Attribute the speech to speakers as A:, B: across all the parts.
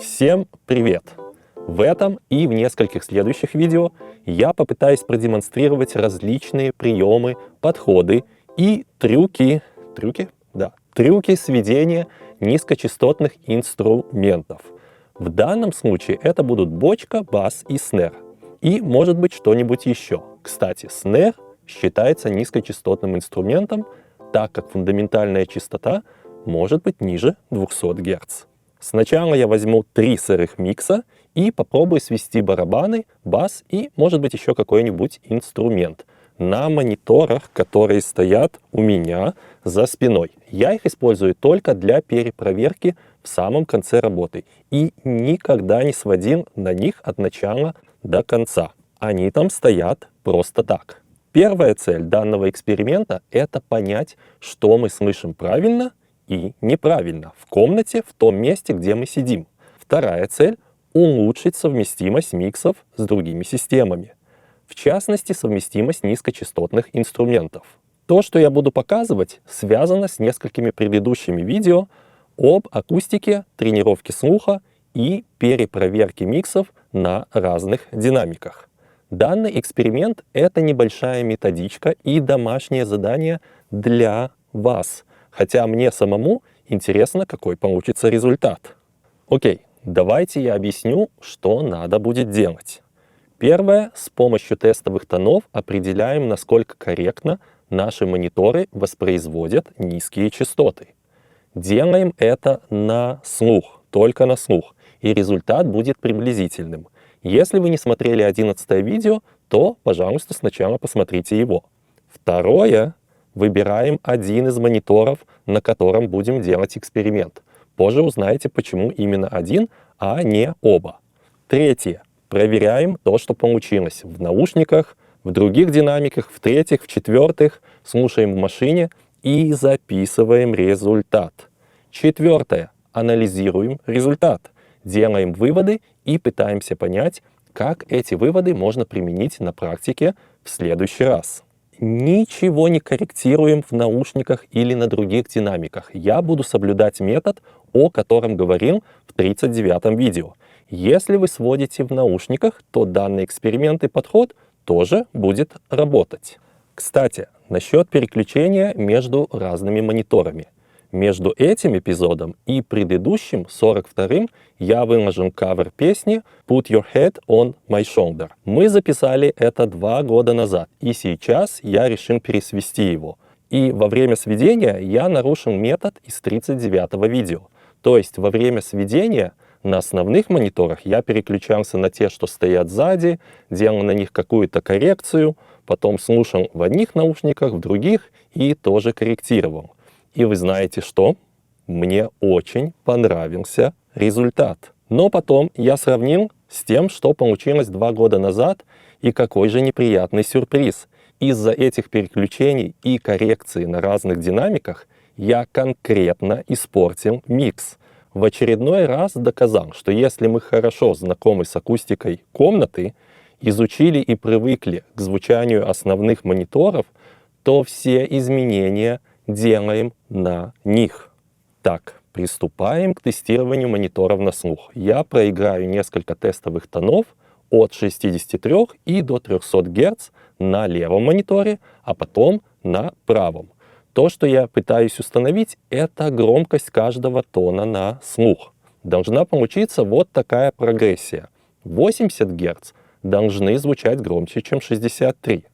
A: Всем привет! В этом и в нескольких следующих видео я попытаюсь продемонстрировать различные приемы, подходы и трюки сведения низкочастотных инструментов. В данном случае это будут бочка, бас и снэр. И может быть что-нибудь еще. Кстати, снэр считается низкочастотным инструментом, так как фундаментальная частота может быть ниже 200 Гц. Сначала я возьму 3 сырых микса и попробую свести барабаны, бас и, может быть, еще какой-нибудь инструмент на мониторах, которые стоят у меня за спиной. Я их использую только для перепроверки в самом конце работы и никогда не сводил на них от начала до конца. Они там стоят просто так. Первая цель данного эксперимента — это понять, что мы слышим правильно и неправильно в комнате, в том месте, где мы сидим. Вторая цель — улучшить совместимость миксов с другими системами. В частности, совместимость низкочастотных инструментов. То, что я буду показывать, связано с несколькими предыдущими видео об акустике, тренировке слуха и перепроверке миксов на разных динамиках. Данный эксперимент — это небольшая методичка и домашнее задание для вас. Хотя мне самому интересно, какой получится результат. Окей, давайте я объясню, что надо будет делать. Первое, с помощью тестовых тонов определяем, насколько корректно наши мониторы воспроизводят низкие частоты. Делаем это на слух, только на слух, и результат будет приблизительным. Если вы не смотрели 11 видео, то, пожалуйста, сначала посмотрите его. Второе, выбираем один из мониторов, на котором будем делать эксперимент. Позже узнаете, почему именно один, а не оба. Третье, проверяем то, что получилось в наушниках, в других динамиках, в третьих, в четвертых, слушаем в машине и записываем результат. Четвертое, анализируем результат, делаем выводы и пытаемся понять, как эти выводы можно применить на практике в следующий раз. Ничего не корректируем в наушниках или на других динамиках. Я буду соблюдать метод, о котором говорил в 39-м видео. Если вы сводите в наушниках, то данный эксперимент и подход тоже будет работать. Кстати, насчет переключения между разными мониторами. Между этим эпизодом и предыдущим, 42-м, я выложил кавер песни «Put Your Head on My Shoulder». Мы записали это 2 года назад, и сейчас я решил пересвести его. И во время сведения я нарушил метод из 39-го видео. То есть во время сведения на основных мониторах я переключался на те, что стоят сзади, делал на них какую-то коррекцию, потом слушал в одних наушниках, в других и тоже корректировал. И вы знаете что? Мне очень понравился результат. Но потом я сравнил с тем, что получилось 2 года назад, и какой же неприятный сюрприз. Из-за этих переключений и коррекций на разных динамиках я конкретно испортил микс. В очередной раз доказал, что если мы хорошо знакомы с акустикой комнаты, изучили и привыкли к звучанию основных мониторов, то все изменения делаем на них. Так, приступаем к тестированию мониторов на слух. Я проиграю несколько тестовых тонов от 63 и до 300 Гц на левом мониторе, а потом на правом. То, что я пытаюсь установить, это громкость каждого тона на слух. Должна получиться вот такая прогрессия. 80 Гц должны звучать громче, чем 63.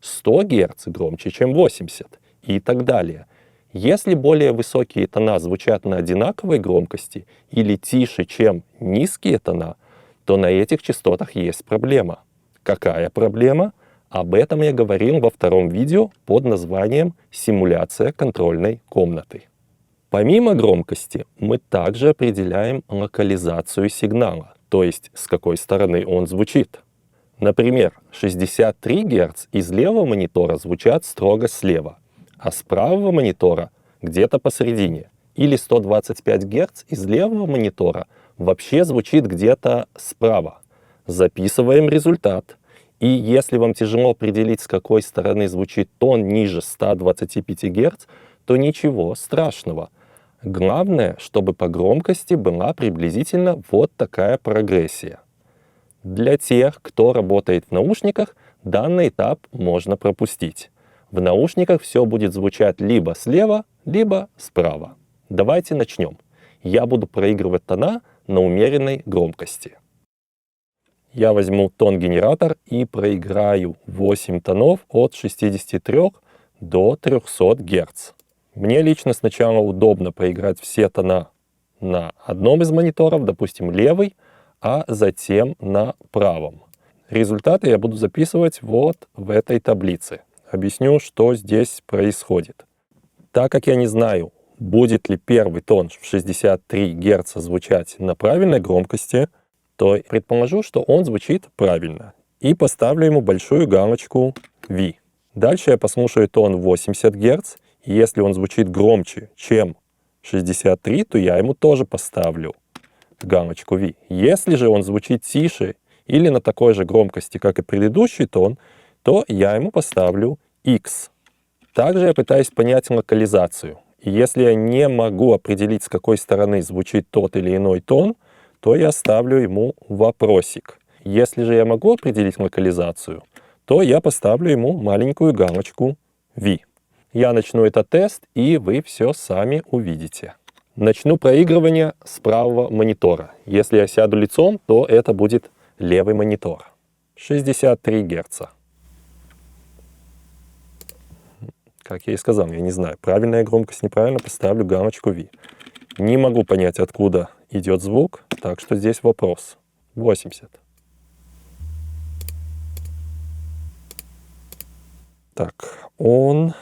A: 100 Гц громче, чем 80. И так далее. Если более высокие тона звучат на одинаковой громкости или тише, чем низкие тона, то на этих частотах есть проблема. Какая проблема? Об этом я говорил во 2-м видео под названием «Симуляция контрольной комнаты». Помимо громкости, мы также определяем локализацию сигнала, то есть с какой стороны он звучит. Например, 63 Гц из левого монитора звучат строго слева, а с правого монитора где-то посередине. Или 125 Гц из левого монитора вообще звучит где-то справа. Записываем результат. И если вам тяжело определить, с какой стороны звучит тон ниже 125 Гц, то ничего страшного. Главное, чтобы по громкости была приблизительно вот такая прогрессия. Для тех, кто работает в наушниках, данный этап можно пропустить. В наушниках все будет звучать либо слева, либо справа. Давайте начнем. Я буду проигрывать тона на умеренной громкости. Я возьму тон-генератор и проиграю 8 тонов от 63 до 300 Гц. Мне лично сначала удобно проиграть все тона на одном из мониторов, допустим, левый, а затем на правом. Результаты я буду записывать вот в этой таблице. Объясню, что здесь происходит. Так как я не знаю, будет ли первый тон в 63 Гц звучать на правильной громкости, то предположу, что он звучит правильно. И поставлю ему большую галочку V. Дальше я послушаю тон 80 Гц. И если он звучит громче, чем 63, то я ему тоже поставлю галочку V. Если же он звучит тише или на такой же громкости, как и предыдущий тон, то я ему поставлю X. Также я пытаюсь понять локализацию. И если я не могу определить, с какой стороны звучит тот или иной тон, то я ставлю ему вопросик. Если же я могу определить локализацию, то я поставлю ему маленькую галочку V. Я начну этот тест, и вы все сами увидите. Начну проигрывание с правого монитора. Если я сяду лицом, то это будет левый монитор. 63 Гц. Как я и сказал, я не знаю, правильная громкость, неправильно, поставлю галочку V. Не могу понять, откуда идет звук, так что здесь вопрос. 80. Так, он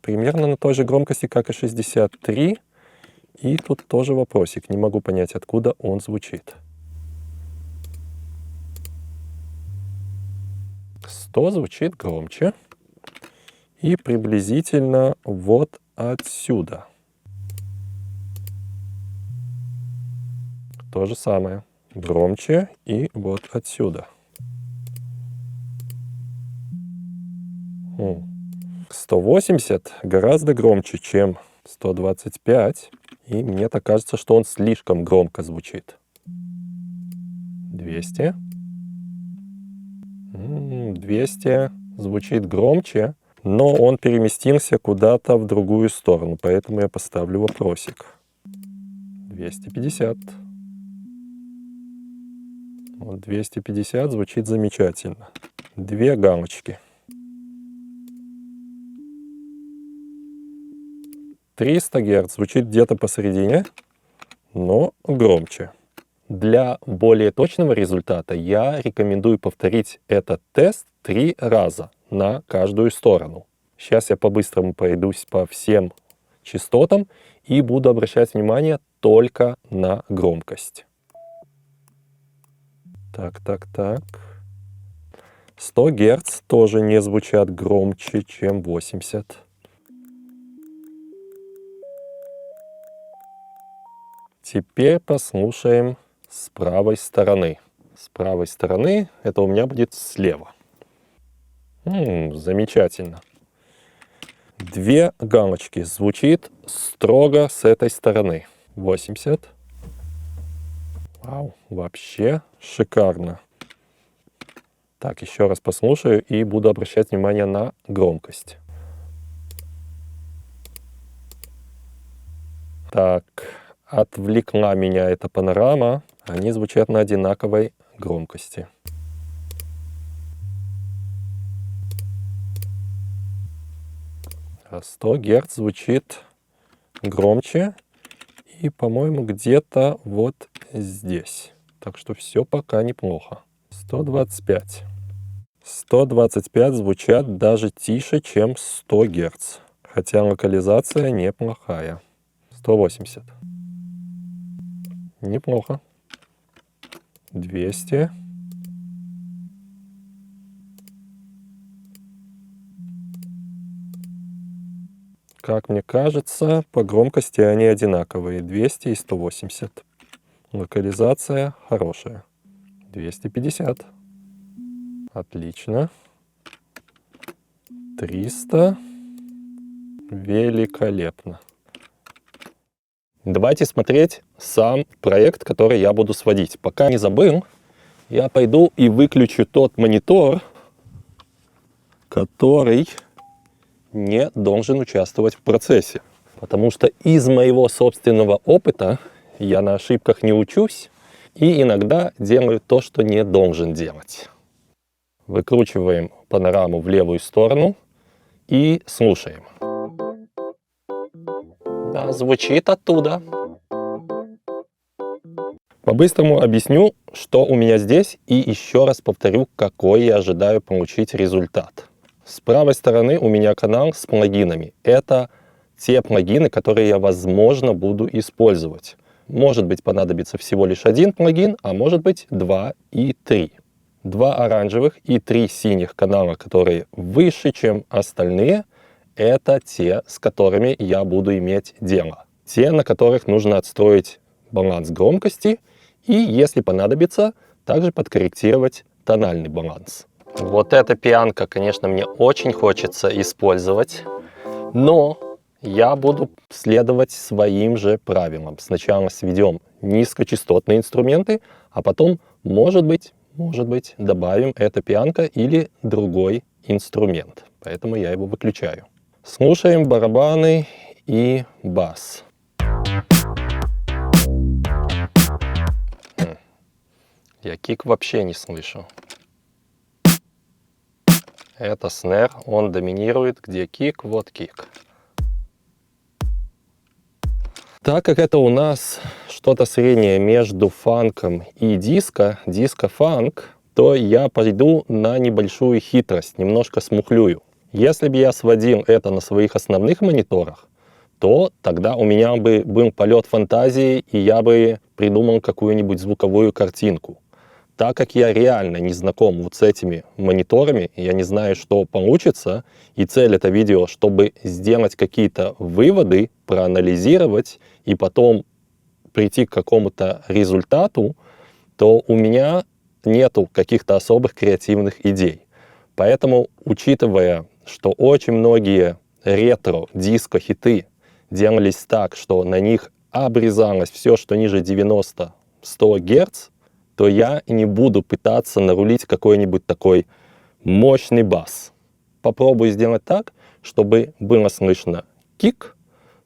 A: примерно на той же громкости, как и 63. И тут тоже вопросик. Не могу понять, откуда он звучит. 100 звучит громче. И приблизительно вот отсюда. То же самое. Громче и вот отсюда. 180 гораздо громче, чем 125. И мне так кажется, что он слишком громко звучит. 200. 200 звучит громче, но он переместился куда-то в другую сторону, поэтому я поставлю вопросик. 250. Вот 250 звучит замечательно. 2 галочки. 300 Гц звучит где-то посередине, но громче. Для более точного результата я рекомендую повторить этот тест 3 раза на каждую сторону. Сейчас я по-быстрому пройдусь по всем частотам и буду обращать внимание только на громкость. Так. 100 Гц тоже не звучат громче, чем 80. Теперь послушаем с правой стороны. С правой стороны это у меня будет слева. Замечательно. 2 галочки. Звучит строго с этой стороны. 80. Вау, вообще шикарно. Так, еще раз послушаю и буду обращать внимание на громкость. Так, отвлекла меня эта панорама. Они звучат на одинаковой громкости. А 100 Гц звучит громче и, по-моему, где-то вот здесь. Так что все пока неплохо. 125. 125 звучат даже тише, чем 100 Гц. Хотя локализация неплохая. 180. Неплохо. 200. Как мне кажется, по громкости они одинаковые. 200 и 180. Локализация хорошая. 250. Отлично. 300. Великолепно. Давайте смотреть сам проект, который я буду сводить. Пока не забыл, я пойду и выключу тот монитор, который не должен участвовать в процессе. Потому что из моего собственного опыта я на ошибках не учусь и иногда делаю то, что не должен делать. Выкручиваем панораму в левую сторону и слушаем. Да, звучит оттуда. По-быстрому объясню, что у меня здесь, и еще раз повторю, какой я ожидаю получить результат. С правой стороны у меня канал с плагинами. Это те плагины, которые я, возможно, буду использовать. Может быть, понадобится всего лишь один плагин, а может быть 2 и 3. 2 оранжевых и 3 синих канала, которые выше, чем остальные, это те, с которыми я буду иметь дело. Те, на которых нужно отстроить баланс громкости и, если понадобится, также подкорректировать тональный баланс. Вот эта пианка, конечно, мне очень хочется использовать, но я буду следовать своим же правилам. Сначала сведем низкочастотные инструменты, а потом, может быть, добавим эта пианка или другой инструмент. Поэтому я его выключаю. Слушаем барабаны и бас. Я кик вообще не слышу. Это снэр, он доминирует. Где кик? Вот кик. Так как это у нас что-то среднее между фанком и диско-фанк, то я пойду на небольшую хитрость, немножко смухлюю. Если бы я сводил это на своих основных мониторах, то тогда у меня бы был полет фантазии, и я бы придумал какую-нибудь звуковую картинку. Так как я реально не знаком вот с этими мониторами, я не знаю, что получится, и цель этого видео, чтобы сделать какие-то выводы, проанализировать и потом прийти к какому-то результату, то у меня нету каких-то особых креативных идей. Поэтому, учитывая, что очень многие ретро-диско-хиты делались так, что на них обрезалось все, что ниже 90-100 Гц, то я не буду пытаться нарулить какой-нибудь такой мощный бас. Попробую сделать так, чтобы было слышно кик,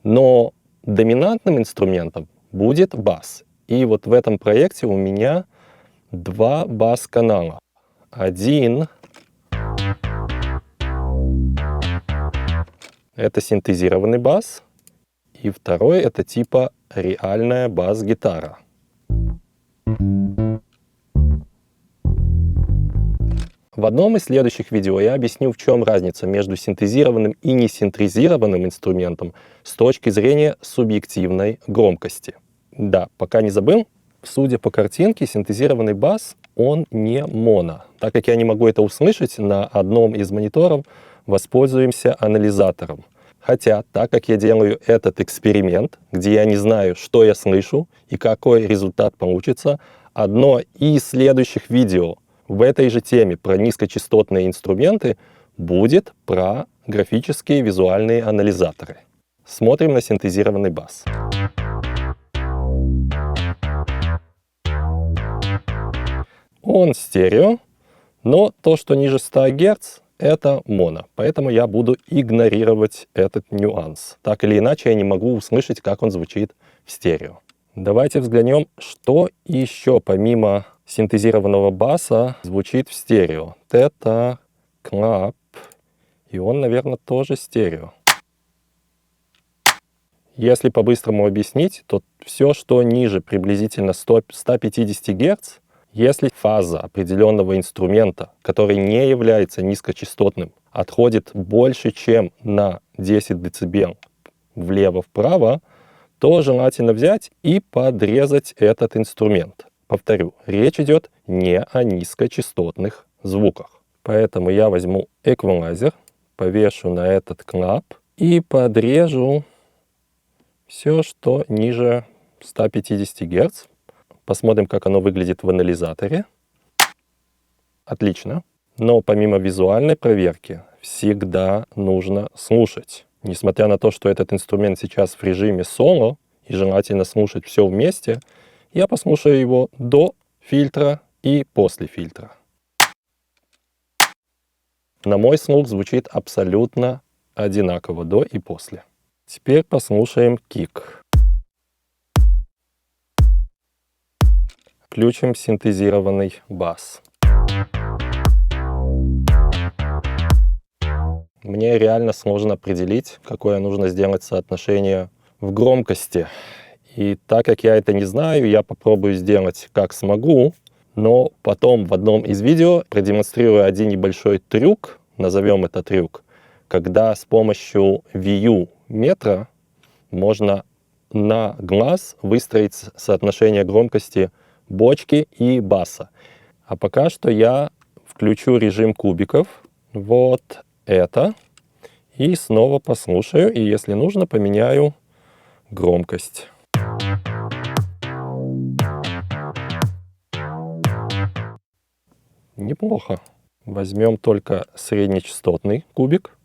A: но доминантным инструментом будет бас. И вот в этом проекте у меня 2 бас-канала. Один — это синтезированный бас, и второй — это типа реальная бас-гитара. В одном из следующих видео я объясню, в чем разница между синтезированным и несинтезированным инструментом с точки зрения субъективной громкости. Да, пока не забыл, судя по картинке, синтезированный бас, он не моно. Так как я не могу это услышать, на одном из мониторов воспользуемся анализатором. Хотя, так как я делаю этот эксперимент, где я не знаю, что я слышу и какой результат получится, одно из следующих видео в этой же теме про низкочастотные инструменты будет про графические визуальные анализаторы. Смотрим на синтезированный бас. Он стерео, но то, что ниже 100 Гц, это моно. Поэтому я буду игнорировать этот нюанс. Так или иначе, я не могу услышать, как он звучит в стерео. Давайте взглянем, что еще помимо синтезированного баса звучит в стерео. Это клап, и он, наверное, тоже стерео. Если по-быстрому объяснить, то все, что ниже приблизительно 150 Гц, если фаза определенного инструмента, который не является низкочастотным, отходит больше, чем на 10 дБ влево-вправо, то желательно взять и подрезать этот инструмент. Повторю, речь идет не о низкочастотных звуках. Поэтому я возьму эквалайзер, повешу на этот клап и подрежу все, что ниже 150 Гц. Посмотрим, как оно выглядит в анализаторе. Отлично. Но помимо визуальной проверки, всегда нужно слушать. Несмотря на то, что этот инструмент сейчас в режиме соло, и желательно слушать все вместе, я послушаю его до фильтра и после фильтра. На мой слух звучит абсолютно одинаково до и после. Теперь послушаем кик. Включим синтезированный бас. Мне реально сложно определить, какое нужно сделать соотношение в громкости. И так как я это не знаю, я попробую сделать как смогу, но потом в одном из видео продемонстрирую один небольшой трюк, назовем это трюк, когда с помощью VU метра можно на глаз выстроить соотношение громкости бочки и баса. А пока что я включу режим кубиков, вот это, и снова послушаю, и если нужно, поменяю громкость. Неплохо. Возьмем только среднечастотный кубик.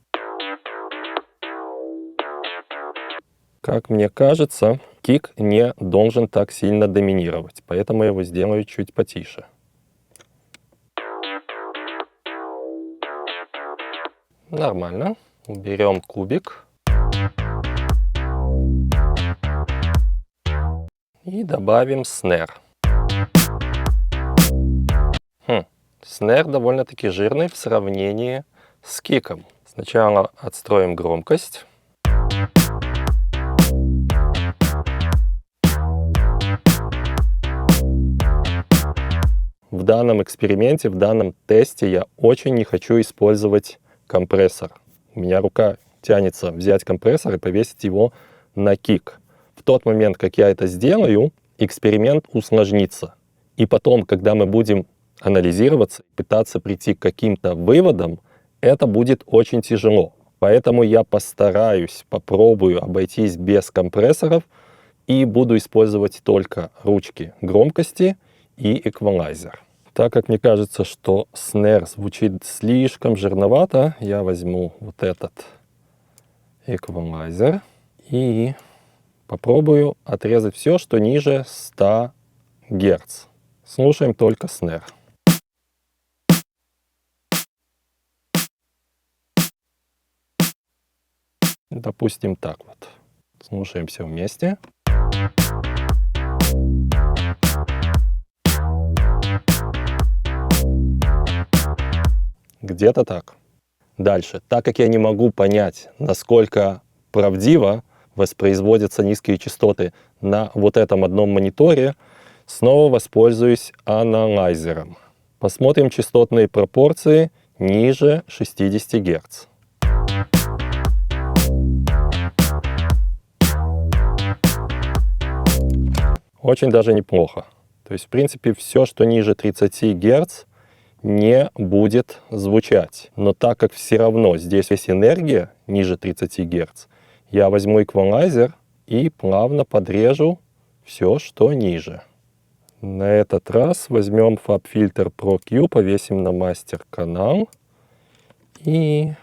A: Как мне кажется, кик не должен так сильно доминировать, поэтому я его сделаю чуть потише. Нормально. Уберем кубик. И добавим снэр. Снэр довольно-таки жирный в сравнении с киком. Сначала отстроим громкость. В данном эксперименте, в данном тесте я очень не хочу использовать компрессор. У меня рука тянется взять компрессор и повесить его на кик. В тот момент, как я это сделаю, эксперимент усложнится. И потом, когда мы будем анализироваться, пытаться прийти к каким-то выводам, это будет очень тяжело. Поэтому я попробую обойтись без компрессоров и буду использовать только ручки громкости и эквалайзер. Так как мне кажется, что снэр звучит слишком жирновато, я возьму вот этот эквалайзер и попробую отрезать все, что ниже 100 Гц. Слушаем только снэр. Допустим, так вот. Слушаем все вместе. Где-то так. Дальше. Так как я не могу понять, насколько правдиво воспроизводятся низкие частоты на вот этом одном мониторе, снова воспользуюсь аналайзером. Посмотрим частотные пропорции ниже 60 Гц. Очень даже неплохо. То есть, в принципе, все, что ниже 30 Гц, не будет звучать. Но так как все равно здесь есть энергия ниже 30 Гц, я возьму эквалайзер и плавно подрежу все, что ниже. На этот раз возьмем FabFilter Pro Q, повесим на мастер-канал. И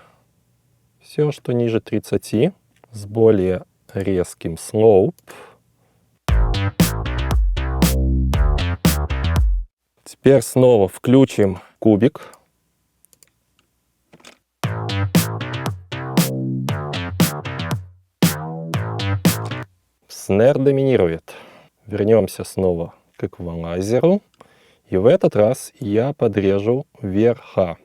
A: все, что ниже 30, с более резким слоуп. Теперь снова включим кубик. Снэр доминирует. Вернемся снова к эквалайзеру. И в этот раз я подрежу верха.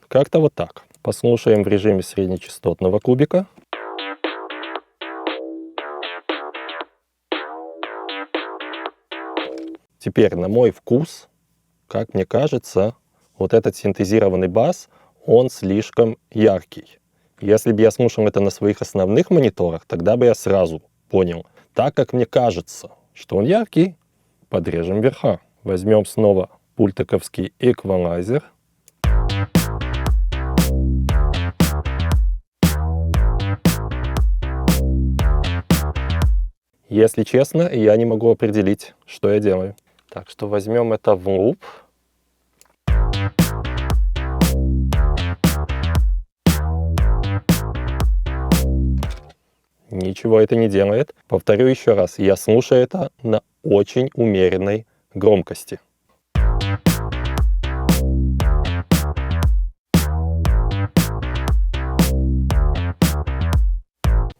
A: Как-то вот так. Послушаем в режиме среднечастотного кубика. Теперь, на мой вкус, как мне кажется, вот этот синтезированный бас, он слишком яркий. Если бы я слушал это на своих основных мониторах, тогда бы я сразу понял. Так как мне кажется, что он яркий, подрежем верха. Возьмем снова пультиковский эквалайзер. Если честно, я не могу определить, что я делаю. Так что возьмем это в луп. Ничего это не делает. Повторю еще раз, я слушаю это на очень умеренной громкости.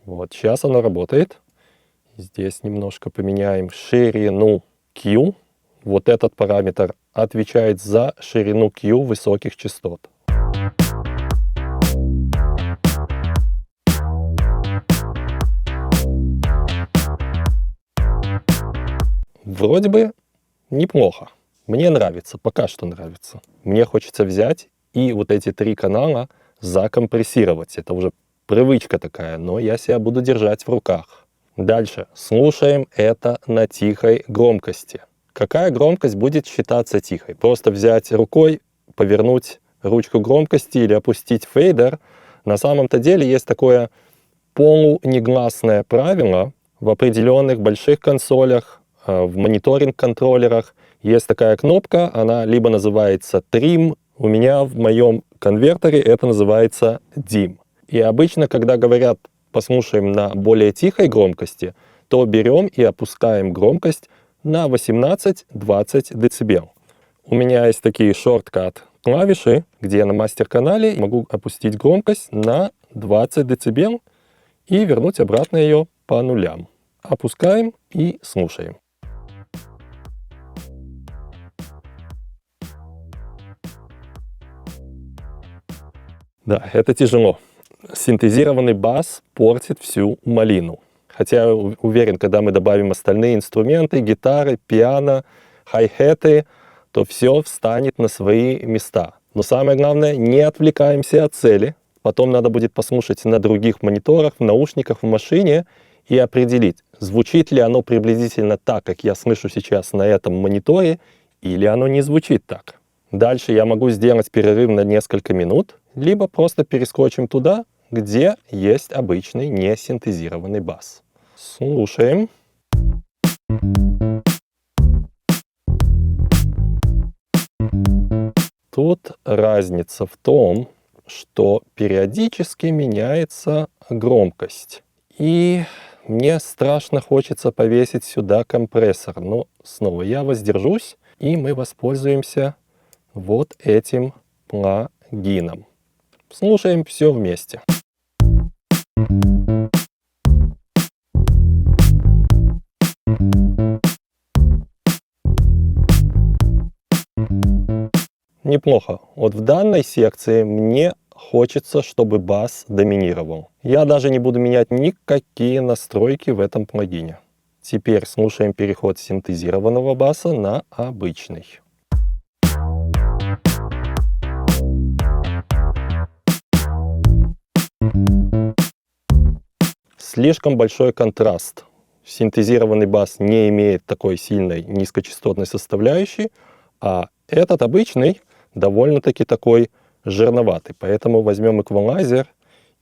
A: Вот сейчас оно работает. Здесь немножко поменяем ширину Q. Вот этот параметр отвечает за ширину Q высоких частот. Вроде бы неплохо. Мне нравится, пока что нравится. Мне хочется взять и вот эти 3 канала закомпрессировать. Это уже привычка такая, но я себя буду держать в руках. Дальше. Слушаем это на тихой громкости. Какая громкость будет считаться тихой? Просто взять рукой, повернуть ручку громкости или опустить фейдер. На самом-то деле есть такое полунегласное правило в определенных больших консолях, в мониторинг-контроллерах. Есть такая кнопка, она либо называется Trim, у меня в моем конвертере это называется Dim. И обычно, когда говорят, послушаем на более тихой громкости, то берем и опускаем громкость на 18-20 дБ. У меня есть такие шорткат клавиши, где я на мастер-канале могу опустить громкость на 20 дБ и вернуть обратно ее по нулям. Опускаем и слушаем. Да, это тяжело. Синтезированный бас портит всю малину. Хотя я уверен, когда мы добавим остальные инструменты, гитары, пиано, хай-хеты, то все встанет на свои места. Но самое главное, не отвлекаемся от цели. Потом надо будет послушать на других мониторах, в наушниках, в машине и определить, звучит ли оно приблизительно так, как я слышу сейчас на этом мониторе, или оно не звучит так. Дальше я могу сделать перерыв на несколько минут, либо просто перескочим туда, где есть обычный несинтезированный бас. Слушаем. Тут разница в том, что периодически меняется громкость. И мне страшно хочется повесить сюда компрессор. Но снова я воздержусь, и мы воспользуемся вот этим плагином. Слушаем все вместе. Неплохо. Вот в данной секции мне хочется, чтобы бас доминировал. Я даже не буду менять никакие настройки в этом плагине. Теперь слушаем переход синтезированного баса на обычный. Слишком большой контраст. Синтезированный бас не имеет такой сильной низкочастотной составляющей, а этот обычный довольно-таки такой жирноватый. Поэтому возьмем эквалайзер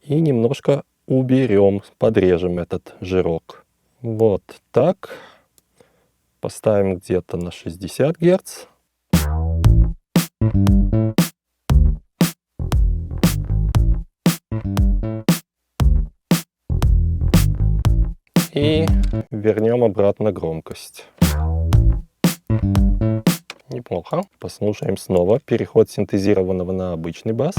A: и немножко уберем, подрежем этот жирок. Вот так. Поставим где-то на 60 Гц. И вернем обратно громкость. Неплохо. Послушаем снова переход синтезированного на обычный бас.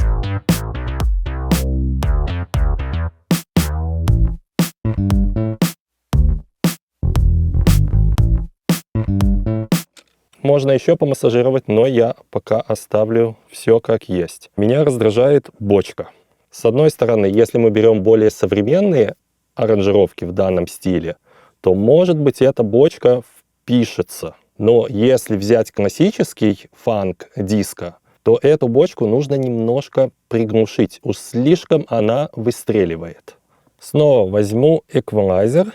A: Можно еще помассажировать, но я пока оставлю все как есть. Меня раздражает бочка. С одной стороны, если мы берем более современные аранжировки в данном стиле, то, может быть, эта бочка впишется. Но если взять классический фанк-диско, то эту бочку нужно немножко приглушить. Уж слишком она выстреливает. Снова возьму эквалайзер.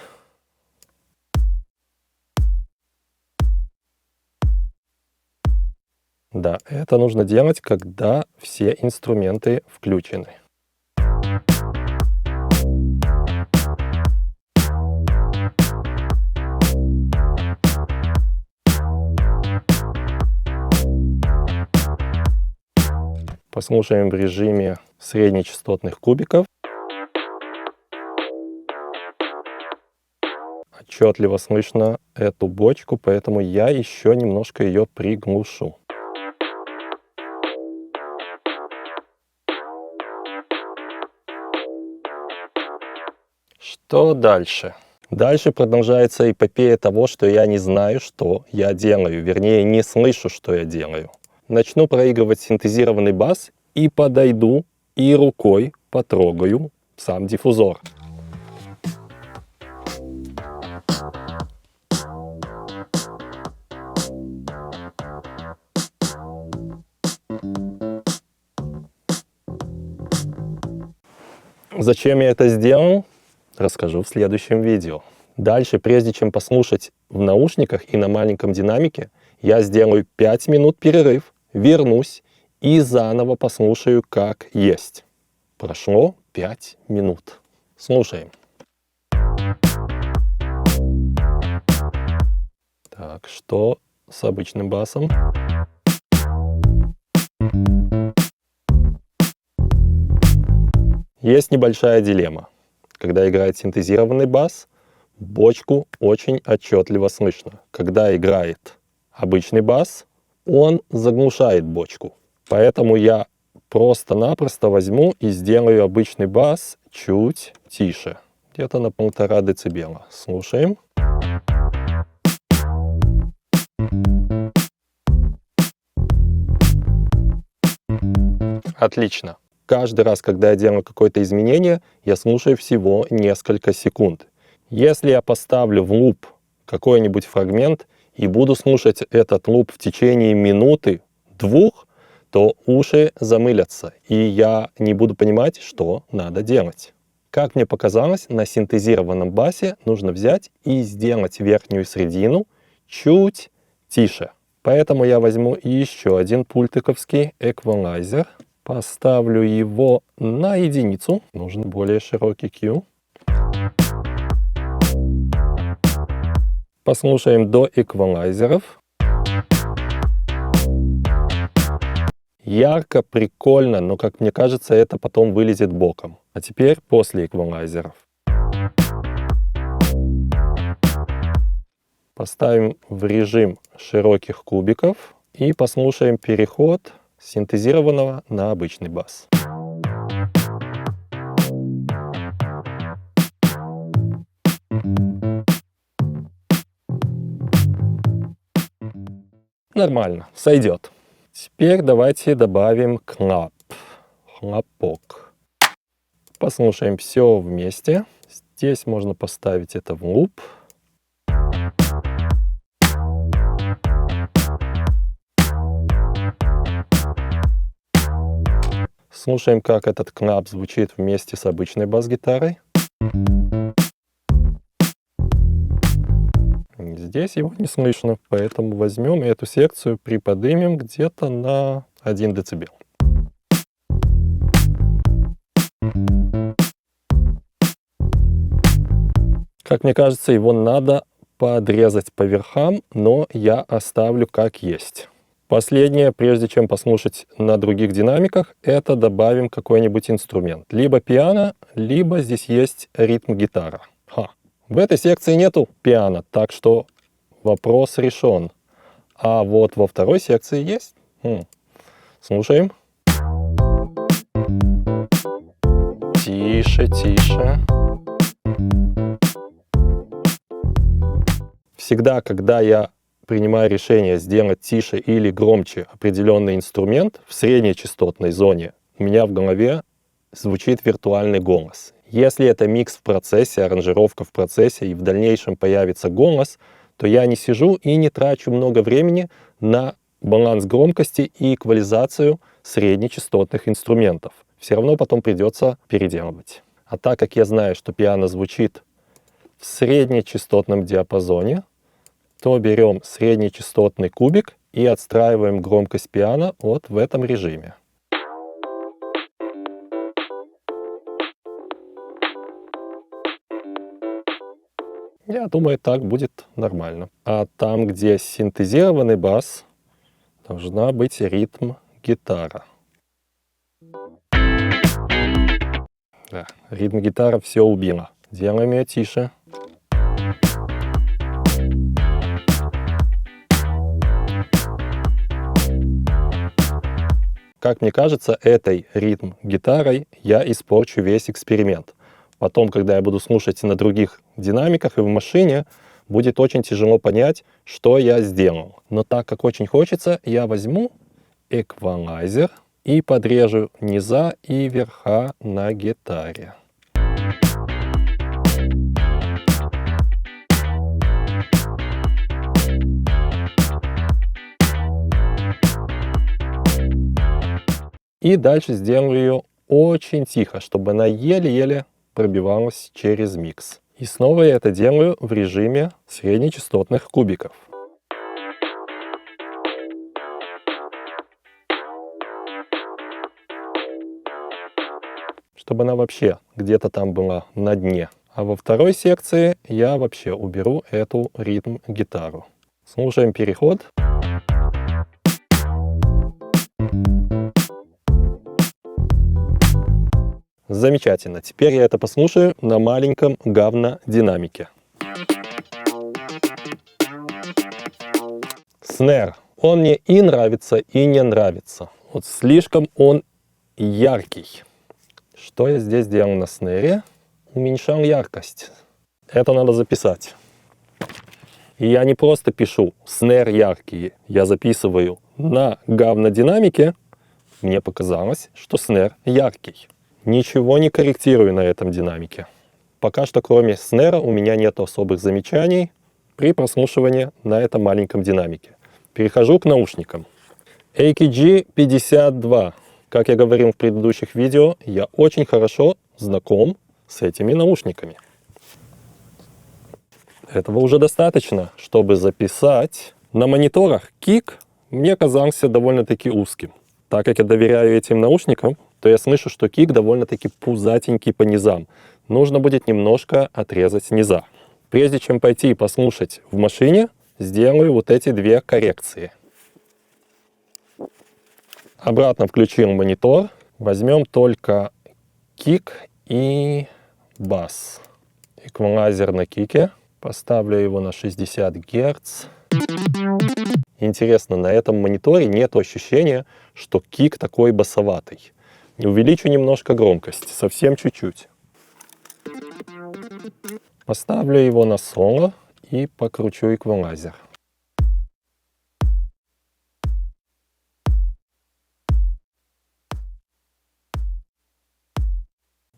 A: Да, это нужно делать, когда все инструменты включены. Послушаем в режиме среднечастотных кубиков. Отчетливо слышно эту бочку, поэтому я еще немножко ее приглушу. Что дальше? Дальше продолжается эпопея того, что я не знаю, что я делаю. Вернее, не слышу, что я делаю. Начну проигрывать синтезированный бас и подойду и рукой потрогаю сам диффузор. Зачем я это сделал, расскажу в следующем видео. Дальше, прежде чем послушать в наушниках и на маленьком динамике, я сделаю 5 минут перерыв, вернусь и заново послушаю как есть. Прошло 5 минут. Слушаем. Так, что с обычным басом? Есть небольшая дилемма. Когда играет синтезированный бас, бочку очень отчетливо слышно. Когда играет обычный бас, он заглушает бочку. Поэтому я просто-напросто возьму и сделаю обычный бас чуть тише. Где-то на 1,5 децибела. Слушаем. Отлично. Каждый раз, когда я делаю какое-то изменение, я слушаю всего несколько секунд. Если я поставлю в луп какой-нибудь фрагмент и буду слушать этот луп в течение минуты-двух, то уши замылятся, и я не буду понимать, что надо делать. Как мне показалось, на синтезированном басе нужно взять и сделать верхнюю средину чуть тише. Поэтому я возьму еще один пультиковский эквалайзер. Поставлю его на единицу. Нужен более широкий Q. Послушаем до эквалайзеров. Ярко, прикольно, но, как мне кажется, это потом вылезет боком. А теперь после эквалайзеров. Поставим в режим широких кубиков и послушаем переход синтезированного на обычный бас. Нормально, сойдет. Теперь давайте добавим клап, хлопок. Послушаем все вместе. Здесь можно поставить это в луп. Слушаем, как этот клап звучит вместе с обычной бас-гитарой. Здесь его не слышно, поэтому возьмем и эту секцию приподнимем где-то на 1 децибел. Как мне кажется, его надо подрезать по верхам, но я оставлю как есть. Последнее, прежде чем послушать на других динамиках, это добавим какой-нибудь инструмент. Либо пиано, либо здесь есть ритм-гитара. В этой секции нету пиано, так что вопрос решен. А вот во второй секции есть. Слушаем. Тише, тише. Всегда, когда я принимаю решение сделать тише или громче определенный инструмент в среднечастотной зоне, у меня в голове звучит виртуальный голос. Если это микс в процессе, аранжировка в процессе и в дальнейшем появится голос, то я не сижу и не трачу много времени на баланс громкости и эквализацию среднечастотных инструментов. Все равно потом придется переделывать. А так как я знаю, что пиано звучит в среднечастотном диапазоне, то берем среднечастотный кубик и отстраиваем громкость пиано вот в этом режиме. Я думаю, так будет нормально. А там, где синтезированный бас, должна быть ритм-гитара. Да, ритм-гитара все убила. Делаем ее тише. Как мне кажется, этой ритм-гитарой я испорчу весь эксперимент. Потом, когда я буду слушать на других динамиках и в машине, будет очень тяжело понять, что я сделал. Но так как очень хочется, я возьму эквалайзер и подрежу низа и верха на гитаре. И дальше сделаю ее очень тихо, чтобы она еле-еле пробивалась через микс. И снова я это делаю в режиме среднечастотных кубиков. Чтобы она вообще где-то там была на дне. А во второй секции я вообще уберу эту ритм-гитару. Слушаем переход. Замечательно. Теперь я это послушаю на маленьком говнодинамике. Снэр. Он мне и нравится, и не нравится. Вот слишком он яркий. Что я здесь делал на снэре? Уменьшал яркость. Это надо записать. И я не просто пишу снэр яркий. Я записываю на говнодинамике. Мне показалось, что снэр яркий. Ничего не корректирую на этом динамике. Пока что кроме снэра у меня нет особых замечаний при прослушивании на этом маленьком динамике. Перехожу к наушникам. AKG 52. Как я говорил в предыдущих видео, я очень хорошо знаком с этими наушниками. Этого уже достаточно, чтобы записать. На мониторах кик мне казался довольно-таки узким. Так как я доверяю этим наушникам, то я слышу, что кик довольно-таки пузатенький по низам. Нужно будет немножко отрезать низа. Прежде чем пойти и послушать в машине, сделаю вот эти две коррекции. Обратно включил монитор. Возьмем только кик и бас. Эквалайзер на кике. Поставлю его на 60 Гц. Интересно, на этом мониторе нет ощущения, что кик такой басоватый. Увеличу немножко громкость, совсем чуть-чуть. Поставлю его на соло и покручу эквалайзер.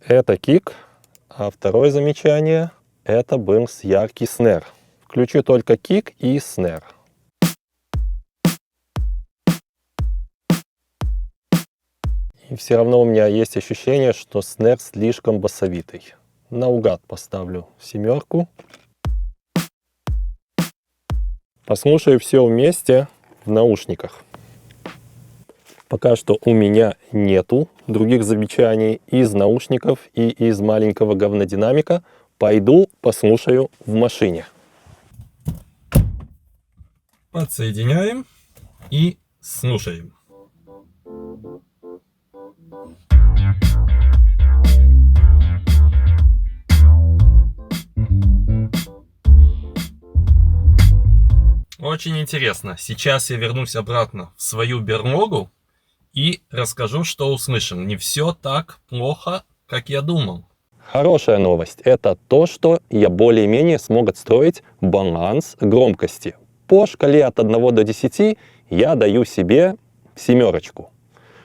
A: Это кик, а второе замечание — это был яркий снэр. Включу только кик и снэр. И все равно у меня есть ощущение, что снэр слишком басовитый. Наугад поставлю 7. Послушаю все вместе в наушниках. Пока что у меня нету других замечаний из наушников и из маленького говнодинамика. Пойду послушаю в машине. Подсоединяем и слушаем. Очень интересно. Сейчас я вернусь обратно в свою берлогу и расскажу, что услышал. Не все так плохо, как я думал. Хорошая новость – это то, что я более-менее смог отстроить баланс громкости. По шкале от 1 до 10 я даю себе 7.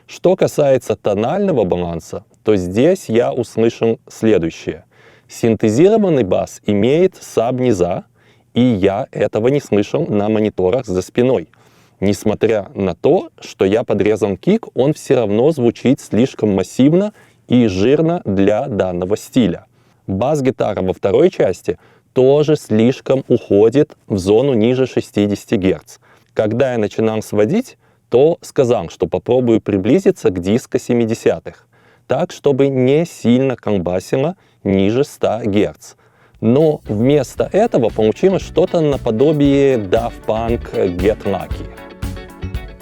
A: Что касается тонального баланса, то здесь я услышал следующее. Синтезированный бас имеет саб-низа, и я этого не слышал на мониторах за спиной. Несмотря на то, что я подрезал кик, он все равно звучит слишком массивно и жирно для данного стиля. Бас-гитара во второй части тоже слишком уходит в зону ниже 60 Гц. Когда я начинал сводить, то сказал, что попробую приблизиться к диско 70-х, так, чтобы не сильно колбасило ниже 100 Гц. Но вместо этого получилось что-то наподобие Daft Punk Get Lucky.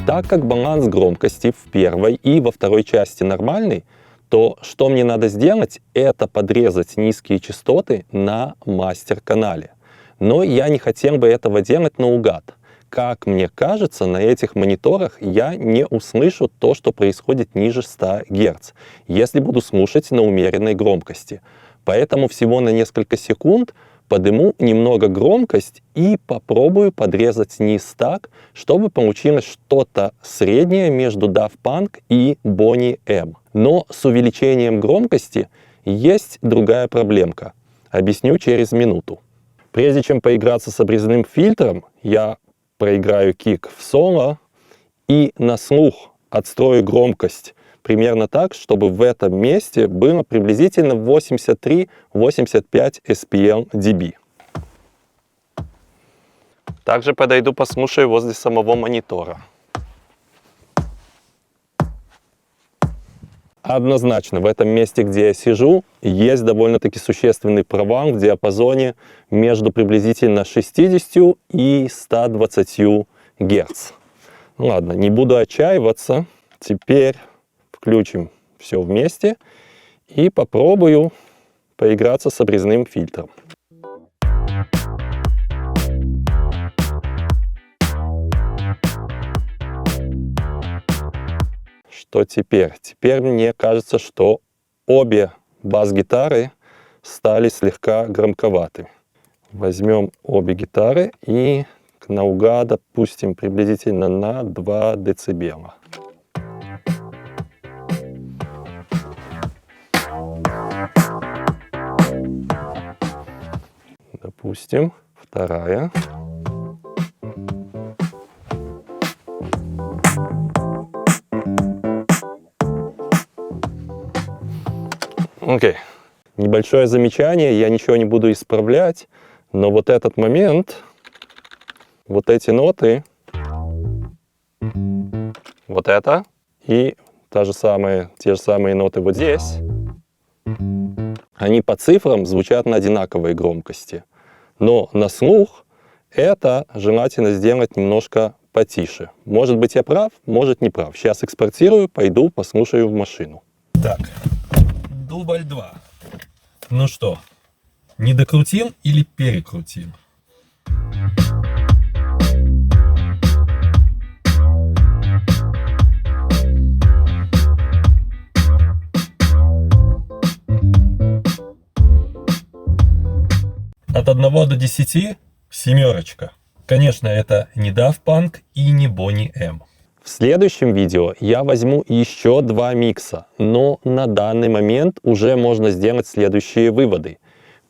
A: Так как баланс громкости в первой и во второй части нормальный, то что мне надо сделать, это подрезать низкие частоты на мастер-канале. Но я не хотел бы этого делать наугад. Как мне кажется, на этих мониторах я не услышу то, что происходит ниже 100 Гц, если буду слушать на умеренной громкости. Поэтому всего на несколько секунд подниму немного громкость и попробую подрезать низ так, чтобы получилось что-то среднее между Daft Punk и Boney M. Но с увеличением громкости есть другая проблемка. Объясню через минуту. Прежде чем поиграться с обрезным фильтром, я проиграю кик в соло и на слух отстрою громкость примерно так, чтобы в этом месте было приблизительно 83-85 SPL dB. Также подойду послушаю возле самого монитора. Однозначно, в этом месте, где я сижу, есть довольно-таки существенный провал в диапазоне между приблизительно 60 и 120 Гц. Ладно, не буду отчаиваться. Теперь включим все вместе и попробую поиграться с обрезным фильтром. Что теперь? Теперь мне кажется, что обе бас-гитары стали слегка громковаты. Возьмем обе гитары и наугад опустим приблизительно на 2 дБ. Допустим, вторая. Окей. Небольшое замечание, я ничего не буду исправлять, но вот этот момент, вот эти ноты, вот это и те же самые ноты вот здесь, они по цифрам звучат на одинаковой громкости. Но на слух это желательно сделать немножко потише. Может быть, я прав, может, не прав. Сейчас экспортирую, пойду послушаю в машину. Так, дубль 2. Ну что, не докрутим или перекрутим? От 1 до 10 семерочка. Конечно, это не Daft Punk и не Boney M. В следующем видео я возьму еще 2 микса, но на данный момент уже можно сделать следующие выводы.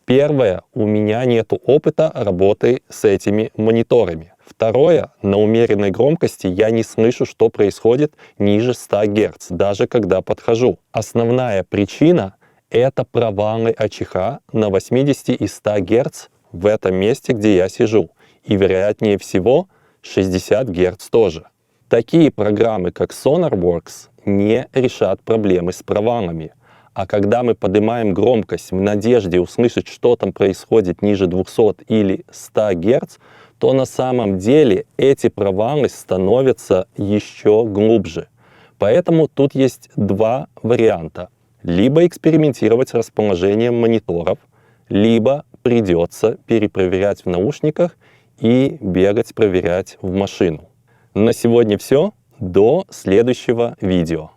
A: Первое, у меня нет опыта работы с этими мониторами. Второе, на умеренной громкости я не слышу, что происходит ниже 100 Гц, даже когда подхожу. Основная причина — это провалы АЧХ на 80 и 100 Гц в этом месте, где я сижу. И вероятнее всего 60 Гц тоже. Такие программы, как SonarWorks, не решат проблемы с провалами. А когда мы поднимаем громкость в надежде услышать, что там происходит ниже 200 или 100 Гц, то на самом деле эти провалы становятся еще глубже. Поэтому тут есть 2 варианта. Либо экспериментировать с расположением мониторов, либо придется перепроверять в наушниках и бегать проверять в машину. На сегодня все. До следующего видео.